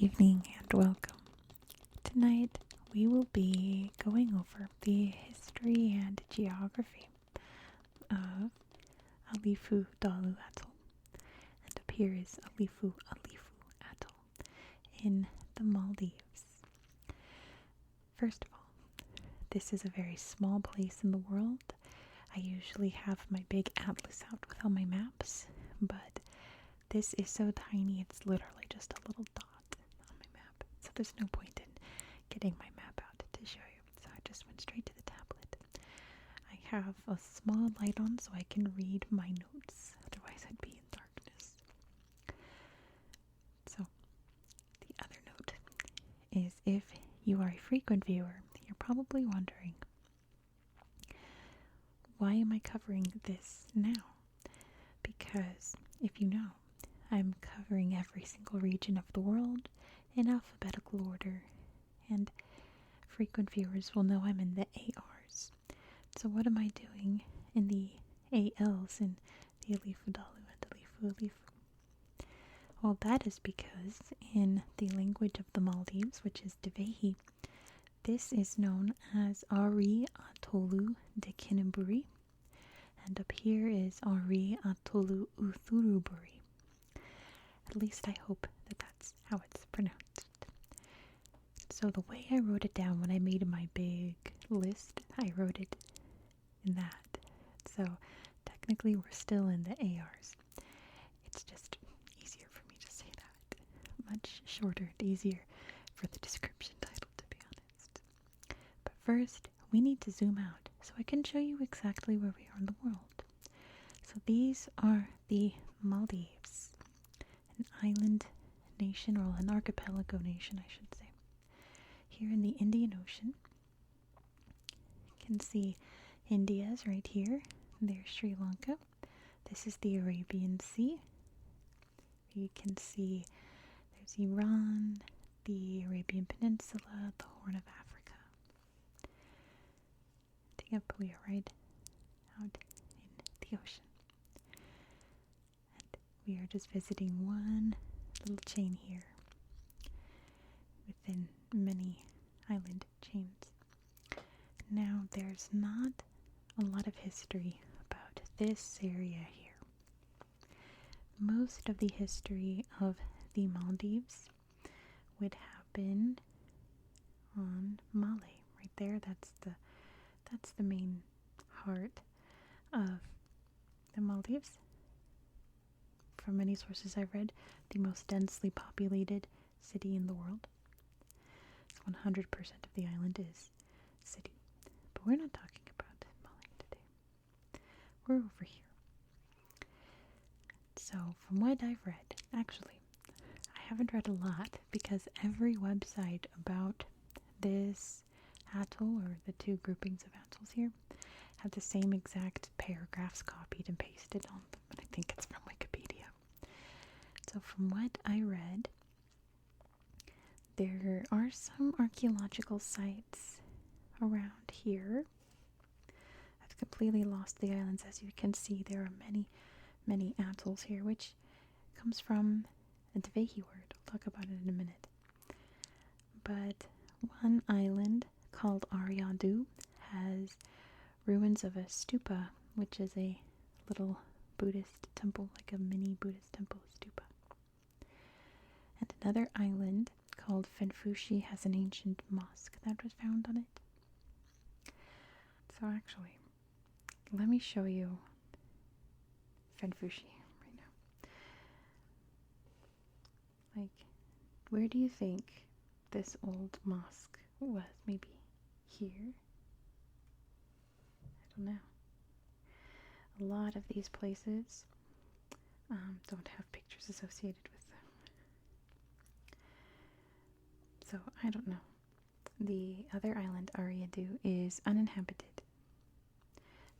evening and welcome. Tonight we will be going over the history and geography of Alifu Dhaalu Atoll. And up here is Alifu Atoll in the Maldives. First of all, this is a very small place in the world. I usually have my big atlas out with all my maps, but this is so tiny it's literally just a little dot on my map. So there's no point in getting my map out to show you. So I just went straight to the tablet. I have a small light on so I can read my notes, otherwise I'd be in darkness. So the other note is, if you are a frequent viewer, you're probably wondering, why am I covering this now? Because if you know, I'm covering every single region of the world in alphabetical order, and frequent viewers will know I'm in the ARs. So what am I doing in the ALs in the Alifu Dhaalu and Alifu? Well, that is because in the language of the Maldives, which is Dhivehi, this is known as Ari Atollu de Kinaburi, and up here is Ari Atollu Uthuruburi. At least I hope that that's how it's pronounced. So the way I wrote it down when I made my big list, I wrote it in that. So technically we're still in the ARs. It's just easier for me to say that. Much shorter and easier for the description title, to be honest. But first, we need to zoom out so I can show you exactly where we are in the world. So these are the Maldives. An island nation, or an archipelago nation, I should say. Here in the Indian Ocean, you can see India's right here. There's Sri Lanka. This is the Arabian Sea. You can see there's Iran, the Arabian Peninsula, the Horn of Africa. Yep, we are right out in the ocean. We are just visiting one little chain here within many island chains. Now, there's not a lot of history about this area here. Most of the history of the Maldives would happen on Malay, right there. That's the main heart of the Maldives. From many sources I've read, the most densely populated city in the world. 100% of the island is city. But we're not talking about Malay today. We're over here. So, from what I've read, actually, I haven't read a lot because every website about this atoll, or the two groupings of atolls here, have the same exact paragraphs copied and pasted on them. But I think it's from Wikipedia. So from what I read, there are some archaeological sites around here. I've completely lost the islands. As you can see, there are many atolls here, which comes from a Dhivehi word. I'll talk about it in a minute. But one island called Ariadu has ruins of a stupa, which is a little Buddhist temple, like a mini Buddhist temple stupa. And another island called Fenfushi has an ancient mosque that was found on it. So actually, let me show you Fenfushi right now. Like, where do you think this old mosque was? Maybe here? I don't know. A lot of these places don't have pictures associated with them. So, I don't know. The other island, Ariadu, is uninhabited.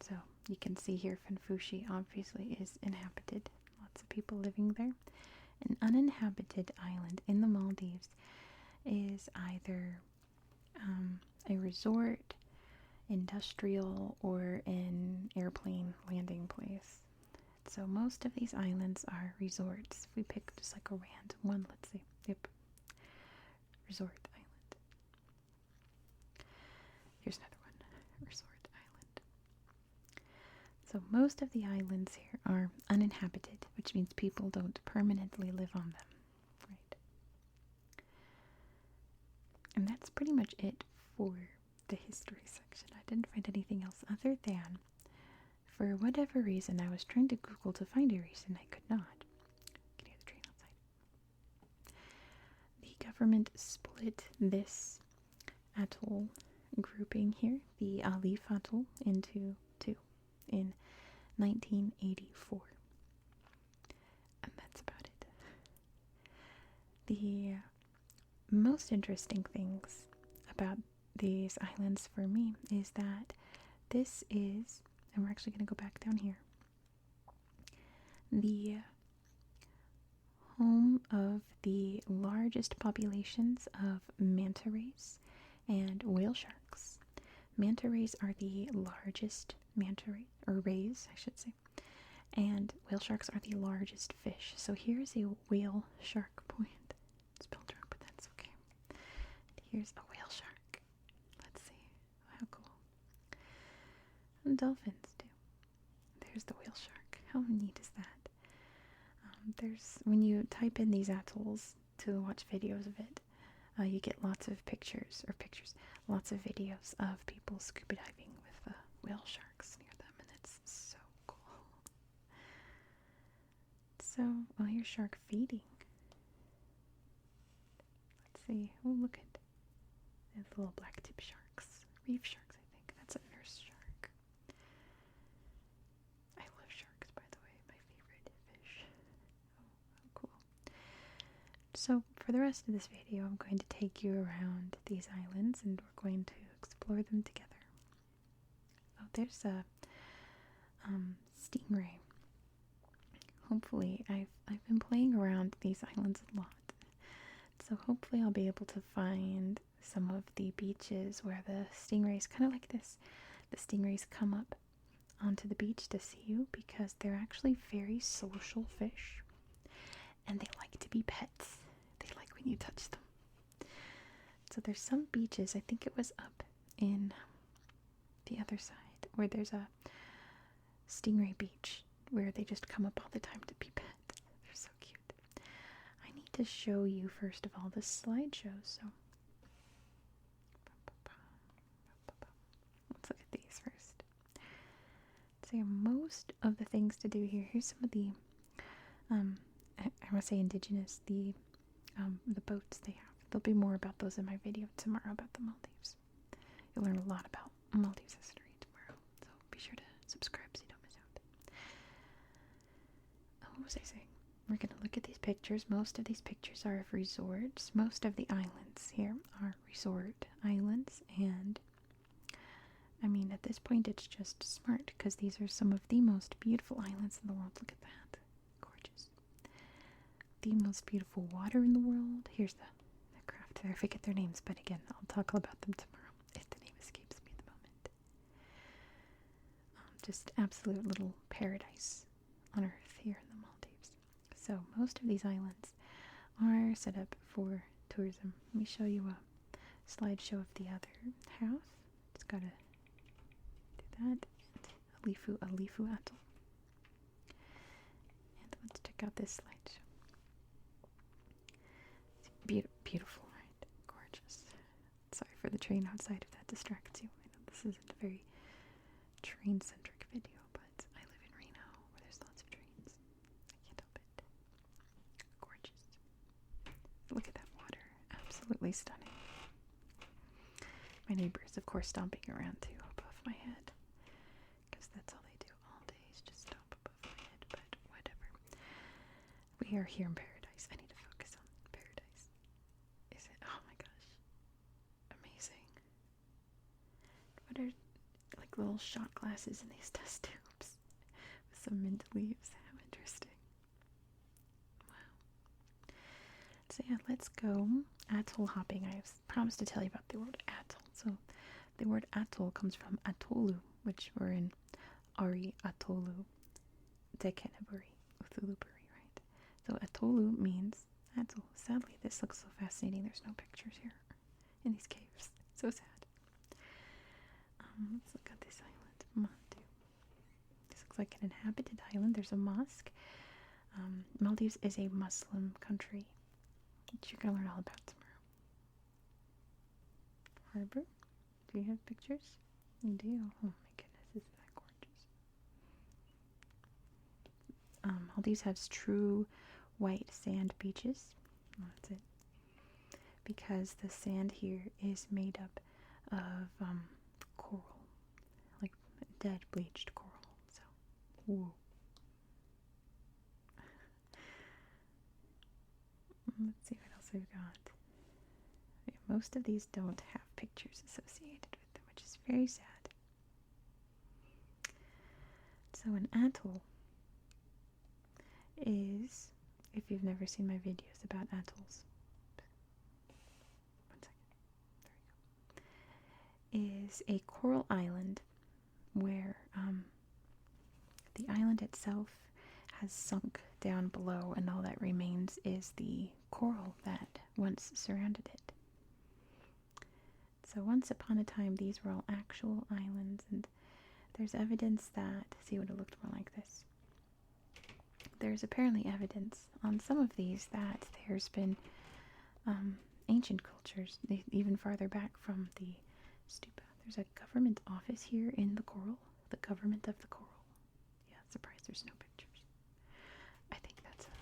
So, you can see here Fenfushi obviously is inhabited. Lots of people living there. An uninhabited island in the Maldives is either a resort, industrial, or an airplane landing place. So most of these islands are resorts. If we pick just like a random one, let's see. Yep. Resort Island. Here's another one. Resort Island. So most of the islands here are uninhabited, which means people don't permanently live on them. Right. And that's pretty much it for the history section. I didn't find anything else other than, for whatever reason, I was trying to Google to find a reason I could not. I can hear the train outside. The government split this atoll grouping here, the Alifu Atoll, into two in 1984. And that's about it. The most interesting things about these islands for me is that this is, and we're actually going to go back down here, the home of the largest populations of manta rays and whale sharks. Manta rays are the largest rays, I should say, and whale sharks are the largest fish. So here's a whale shark point. Spelled wrong, but that's okay. Here's a whale shark. Let's see. How cool. And dolphins too. There's the whale shark. How neat is that? When you type in these atolls to watch videos of it, you get lots of lots of videos of people scuba diving with whale sharks near them, and it's so cool. So, well, here's shark feeding. Let's see. Oh, look at the little black tip sharks. Reef sharks, I think. That's a nurse shark. I love sharks, by the way. My favorite fish. Oh, cool. So, for the rest of this video, I'm going to take you around these islands, and we're going to explore them together. Oh, there's a stingray. Hopefully, I've been playing around these islands a lot. So hopefully I'll be able to find some of the beaches where the stingrays, kind of like this, the stingrays come up onto the beach to see you, because they're actually very social fish, and they like to be pets. They like when you touch them. So there's some beaches, I think it was up in the other side, where there's a stingray beach where they just come up all the time to be pets. They're so cute. I need to show you first of all the slideshow, so let's look at these first. So most of the things to do here, here's some of the I want to say indigenous, the boats they have. There'll be more about those in my video tomorrow about the Maldives. You'll learn a lot about Maldives history tomorrow, so be sure to subscribe so you don't miss out. What was I saying? We're going to look at these pictures. Most of these pictures are of resorts. Most of the islands here are resort islands, and I mean, at this point it's just smart, because these are some of the most beautiful islands in the world. Look at that. Gorgeous. The most beautiful water in the world. Here's the craft there. I forget their names, but again, I'll talk about them tomorrow if the name escapes me at the moment. Just absolute little paradise on earth here in the Maldives. So most of these islands are set up for tourism. Let me show you a slideshow of the other half. Just gotta do that. Alifu Atoll. And let's check out this slideshow. It's beautiful, right? Gorgeous. Sorry for the train outside if that distracts you. I know this isn't a very train-centric video, but I live in Reno where there's lots of trains. I can't help it. Gorgeous. Look at that water. Absolutely stunning. My neighbors, of course, stomping around too above my head, because that's all they do all day is just stomp above my head, but whatever. We are here in paradise. I need to focus on paradise. Is it? Oh my gosh. Amazing. What are like little shot glasses in these test tubes with some mint leaves? How interesting. Wow. So yeah, let's go atoll hopping. I promised to tell you about the word atoll. So the word atoll comes from Atollu, which we're in Ari Atollu, Tekenaburi, Uthulupuri, right? So Atollu means Atoll. Sadly, this looks so fascinating. There's no pictures here in these caves. So sad. Let's look at this island. Mantu. This looks like an inhabited island. There's a mosque. Maldives is a Muslim country, which you're going to learn all about tomorrow. Harbor. Do you have pictures? You do? Oh my goodness, isn't that gorgeous? Maldives has true white sand beaches. Oh, that's it. Because the sand here is made up of coral, like dead bleached coral. So, whoa. Let's see what else we've got. Yeah, most of these don't have pictures associated with them, which is very sad. So an atoll is, if you've never seen my videos about atolls, 1 second, there we go, is a coral island where the island itself has sunk down below, and all that remains is the coral that once surrounded it. So once upon a time, these were all actual islands, and there's evidence that, see, what it looked more like this. There's apparently evidence on some of these that there's been ancient cultures, even farther back from the stupa. There's a government office here in the coral, the government of the coral. Yeah, surprised there's no pictures. I think that's an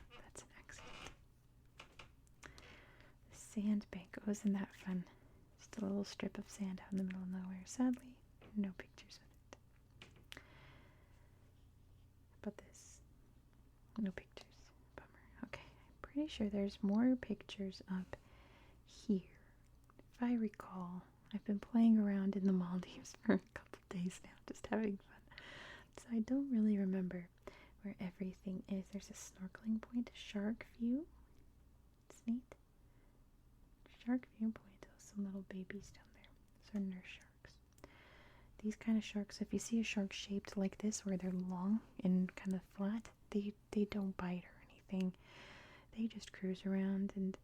accident. Sandbank. Oh, isn't that fun? Just a little strip of sand out in the middle of nowhere. Sadly, no pictures with it. How about this? No pictures. Bummer. Okay, I'm pretty sure there's more pictures up here. If I recall, I've been playing around in the Maldives for a couple days now, just having fun. So I don't really remember where everything is. There's a snorkeling point, shark view. It's neat. Shark viewpoint. Oh, some little babies down there. Those are nurse sharks. These kind of sharks, if you see a shark shaped like this, where they're long and kind of flat, they don't bite or anything. They just cruise around and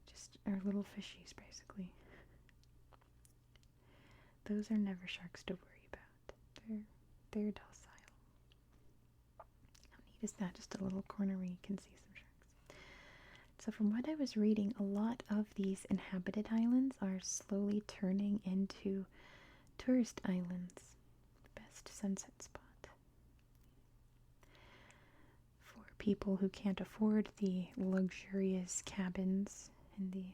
just are little fishies, basically. Those are never sharks to worry about. They're docile. How neat is that? Just a little corner where you can see some sharks. So from what I was reading, a lot of these inhabited islands are slowly turning into tourist islands. The best sunset spot. For people who can't afford the luxurious cabins in the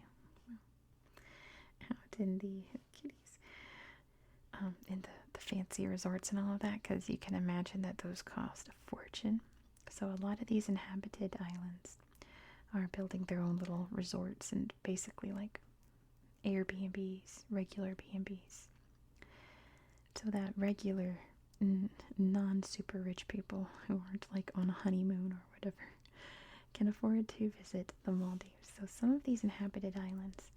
the fancy resorts and all of that, because you can imagine that those cost a fortune. So a lot of these inhabited islands are building their own little resorts and basically like Airbnbs, regular B&Bs. So that regular non-super rich people who aren't like on a honeymoon or whatever can afford to visit the Maldives. So some of these inhabited islands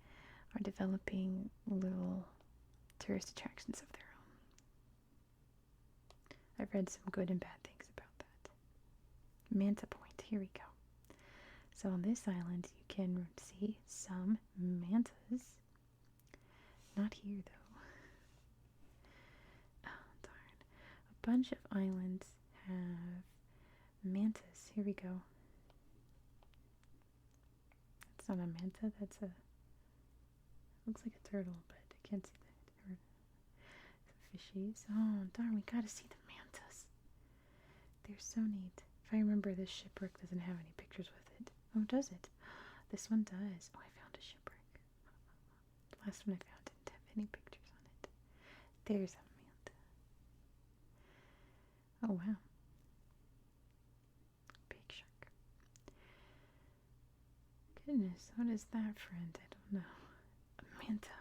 are developing little tourist attractions of their own. I've read some good and bad things about that. Manta Point, here we go. So on this island you can see some mantas. Not here though. Oh darn. A bunch of islands have mantas. Here we go. That's not a manta, that's a, looks like a turtle, but I can't see that. Or some fishies. Oh darn, we gotta see the mantas. They're so neat. If I remember, this shipwreck doesn't have any pictures with it. Oh, does it? This one does. Oh, I found a shipwreck. The last one I found didn't have any pictures on it. There's a manta. Oh, wow. Big shark. Goodness, what is that, friend? I don't know. A manta.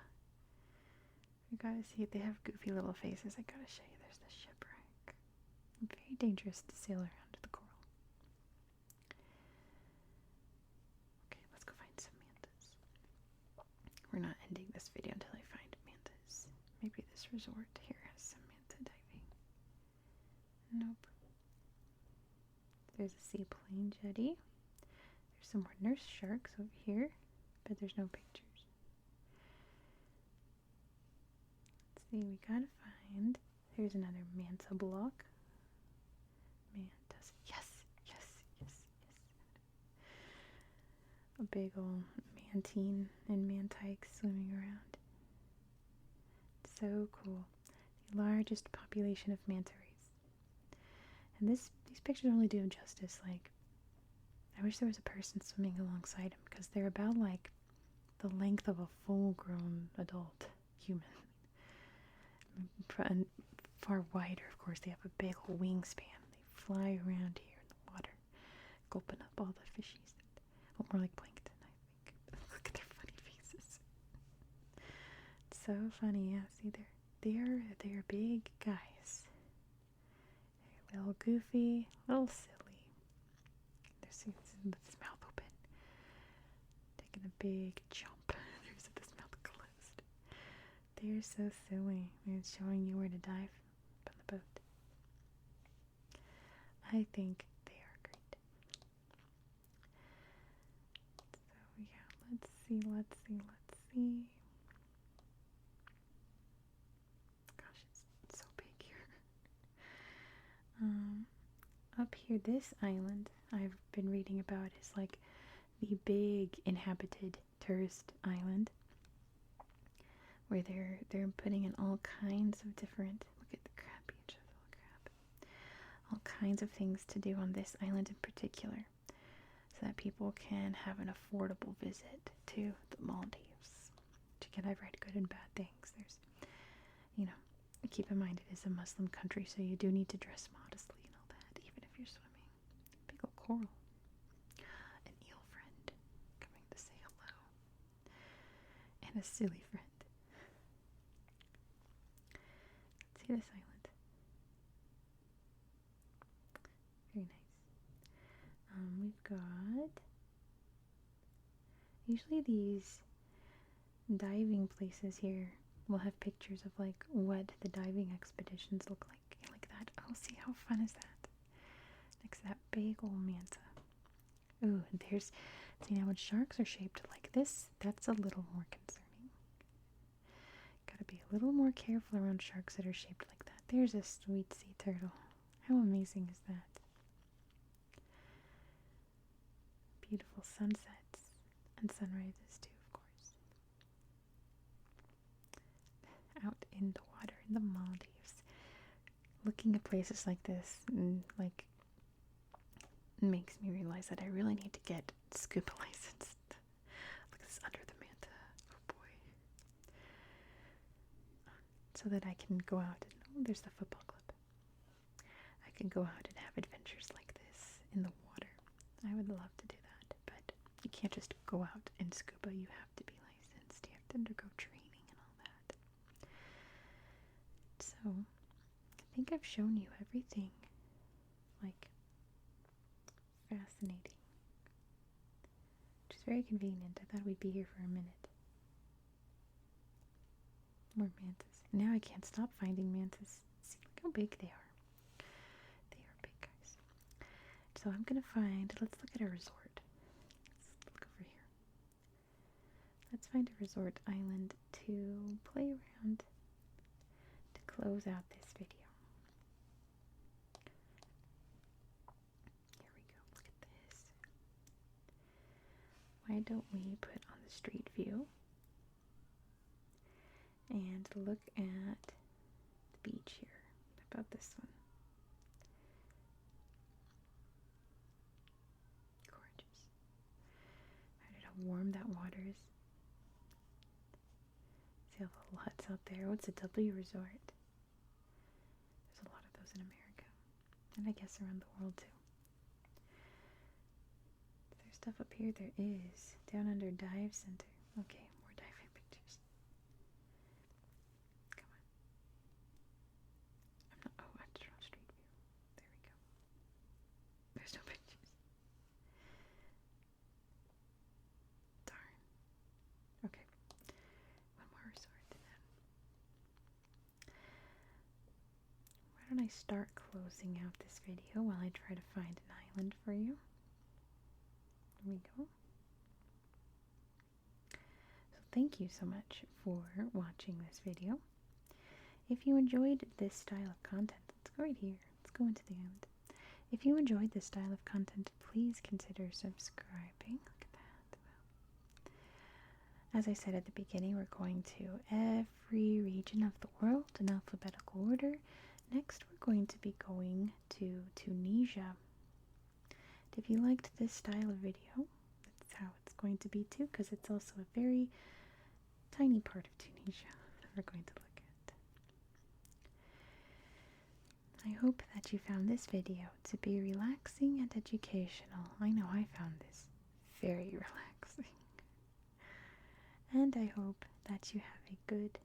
You gotta see it. They have goofy little faces. I gotta show you. There's the shipwreck. Very dangerous to sail around the coral. Okay, let's go find some mantas. We're not ending this video until I find mantas. Maybe this resort here has some manta diving. Nope. There's a seaplane jetty. There's some more nurse sharks over here, but there's no pictures. Let's see, we gotta find. Here's another manta block. Mantas. Yes, yes, yes, yes. A big old mantine and mantike swimming around. So cool. The largest population of manta rays. And these pictures only do justice. Like, I wish there was a person swimming alongside them, because they're about like the length of a full-grown adult human. And far wider, of course. They have a big old wingspan. They fly around here in the water, gulping up all the fishies. Well, more like plankton, I think. Look at their funny faces. It's so funny, yeah. See, they're big guys. They're a little goofy, a little silly. There's his mouth open, taking a big jump. There's his mouth closed. They're so silly. It's showing you where to dive on the boat. I think they are great. So yeah, let's see. Gosh, it's so big here. Up here, this island I've been reading about is like the big inhabited tourist island, where they're putting in all kinds of different, look at the crab, beach, little crab, all kinds of things to do on this island in particular, so that people can have an affordable visit to the Maldives. Which again, I've read good and bad things. There's, keep in mind it is a Muslim country, so you do need to dress modestly and all that, even if you're swimming. Big old coral. An eel friend coming to say hello. And a silly friend. Let's see this island. Very nice. We've got, usually these diving places here will have pictures of like what the diving expeditions look like. Like that. Oh, see how fun is that? Next to that big old manta. Ooh, and there's, see now when sharks are shaped like this, that's a little more concerning. Gotta be a little more careful around sharks that are shaped like that. There's a sweet sea turtle. How amazing is that? Beautiful sunsets and sunrises too, of course. Out in the water in the Maldives. Looking at places like this, like, makes me realize that I really need to get scuba licensed. Look at this under the manta. Oh boy. So that I can go out and, oh, there's the football club. I can go out and have adventures like this in the water. I would love to do that, but you can't just go out and scuba. You have to be licensed. You have to undergo training and all that. So, I think I've shown you everything, like, fascinating. Which is very convenient. I thought we'd be here for a minute. More mantas. Now I can't stop finding mantas. See, look how big they are. They are big guys. So I'm gonna find, let's look at a resort. Let's look over here. Let's find a resort island to play around to close out this video. Here we go. Look at this. Why don't we put on the street view and look at the beach here? How about this one? Gorgeous. How warm that water is. See all the huts out there. What's a W resort? There's a lot of those in America. And I guess around the world too. Is there stuff up here? There is. Down under Dive Center. Okay, more diving pictures. Come on. I'm not, oh, I have to draw street view. There we go. There's no pictures. Darn. Okay. One more resort then. Why don't I start closing out this video while I try to find an island for you? There we go. So thank you so much for watching this video. If you enjoyed this style of content, let's go right here. Let's go into the end. If you enjoyed this style of content, please consider subscribing. Look at that. Wow. As I said at the beginning, we're going to every region of the world in alphabetical order. Next, we're going to be going to Tunisia. If you liked this style of video, that's how it's going to be too, because it's also a very tiny part of Tunisia that we're going to look at. I hope that you found this video to be relaxing and educational. I know I found this very relaxing. And I hope that you have a good